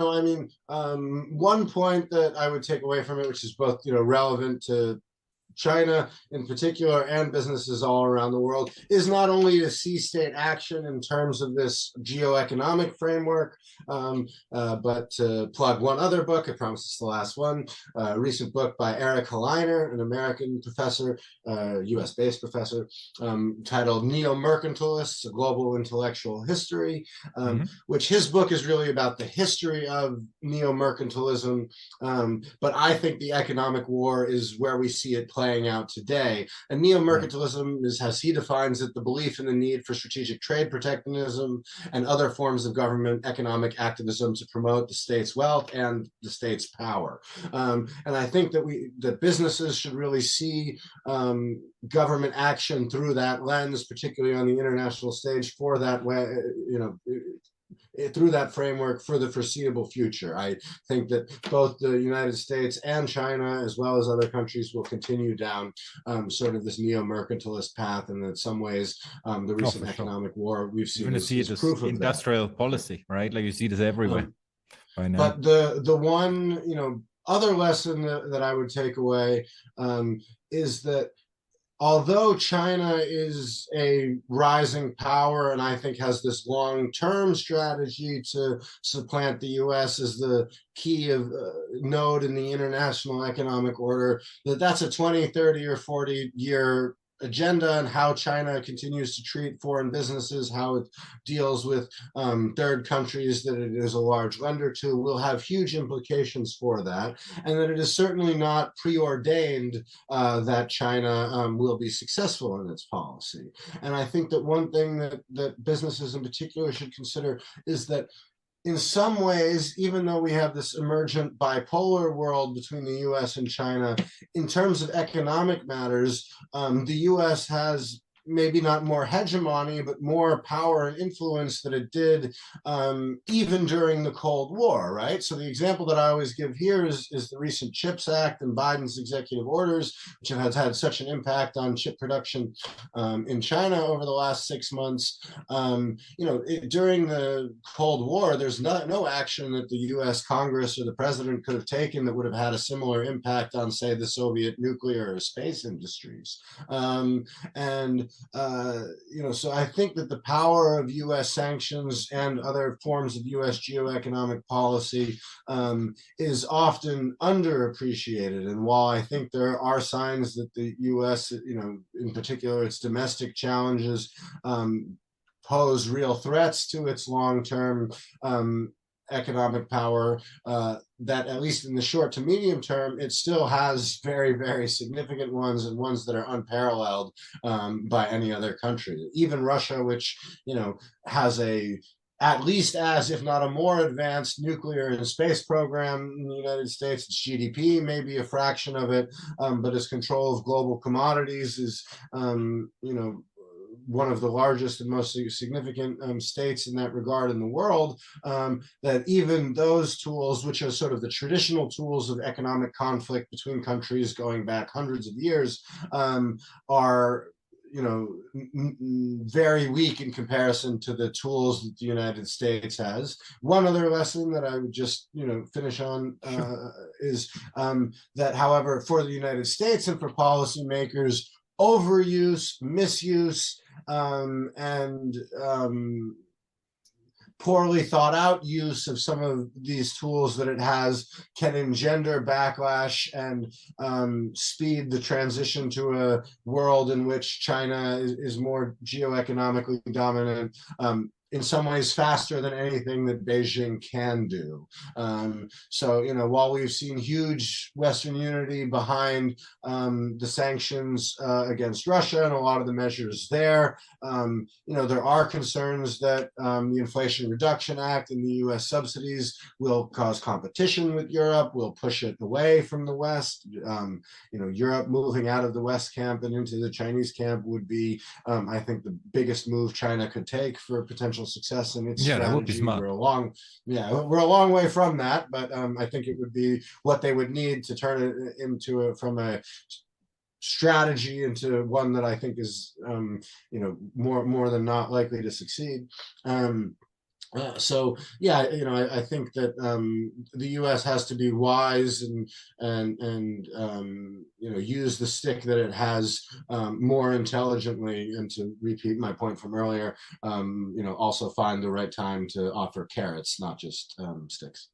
I mean, one point that I would take away from it, which is both, relevant to China in particular and businesses all around the world, is not only to see state action in terms of this geoeconomic framework, but to plug one other book. I promise it's the last one. A recent book by Eric Heliner, an American professor, US-based professor, titled Neomercantilists, A Global Intellectual History, which his book is really about the history of neo-mercantilism. But I think the economic war is where we see it playing out today. And neo-mercantilism is, as he defines it, the belief in the need for strategic trade protectionism and other forms of government economic activism to promote the state's wealth and the state's power. And I think that businesses should really see government action through that lens, particularly on the international stage, for that way, through that framework for the foreseeable future. I think that both the United States and China, as well as other countries, will continue down sort of this neo-mercantilist path, and in some ways, the recent economic war we've seen is proof of industrial that. policy, right? Like you see this everywhere by now. But the one other lesson that I would take away is that although China is a rising power and I think has this long-term strategy to supplant the US as the key of node in the international economic order, that's a 20, 30, or 40-year agenda, and how China continues to treat foreign businesses, how it deals with third countries that it is a large lender to, will have huge implications for that, and that it is certainly not preordained that China will be successful in its policy. And I think that one thing that businesses in particular should consider is that in some ways, even though we have this emergent bipolar world between the US and China, in terms of economic matters, the US has maybe not more hegemony, but more power and influence than it did even during the Cold War, right? So the example that I always give here is the recent CHIPS Act and Biden's executive orders, which have had such an impact on chip production in China over the last 6 months. During the Cold War, there's no action that the US Congress or the president could have taken that would have had a similar impact on, say, the Soviet nuclear or space industries. So I think that the power of U.S. sanctions and other forms of U.S. geoeconomic policy is often underappreciated. And while I think there are signs that the U.S., in particular its domestic challenges, pose real threats to its long-term economic power, that at least in the short to medium term, it still has very, very significant ones, and ones that are unparalleled by any other country. Even Russia, which has at least as, if not a more advanced nuclear and space program in the United States, its GDP may be a fraction of it, but its control of global commodities is one of the largest and most significant states in that regard in the world, that even those tools, which are sort of the traditional tools of economic conflict between countries going back hundreds of years, are very weak in comparison to the tools that the United States has. One other lesson that I would just finish on is that, however, for the United States and for policymakers, overuse, misuse, and poorly thought out use of some of these tools that it has can engender backlash and speed the transition to a world in which China is more geoeconomically dominant, in some ways faster than anything that Beijing can do. So, while we've seen huge Western unity behind the sanctions against Russia and a lot of the measures there, there are concerns that the Inflation Reduction Act and the US subsidies will cause competition with Europe, will push it away from the West. Europe moving out of the West camp and into the Chinese camp would be, I think, the biggest move China could take for potential success in its strategy. That would be smart. We're a long way from that, but I think it would be what they would need to turn it into from a strategy into one that I think is more than not likely to succeed. So yeah, I think that the U.S. has to be wise and use the stick that it has more intelligently. And to repeat my point from earlier, also find the right time to offer carrots, not just sticks.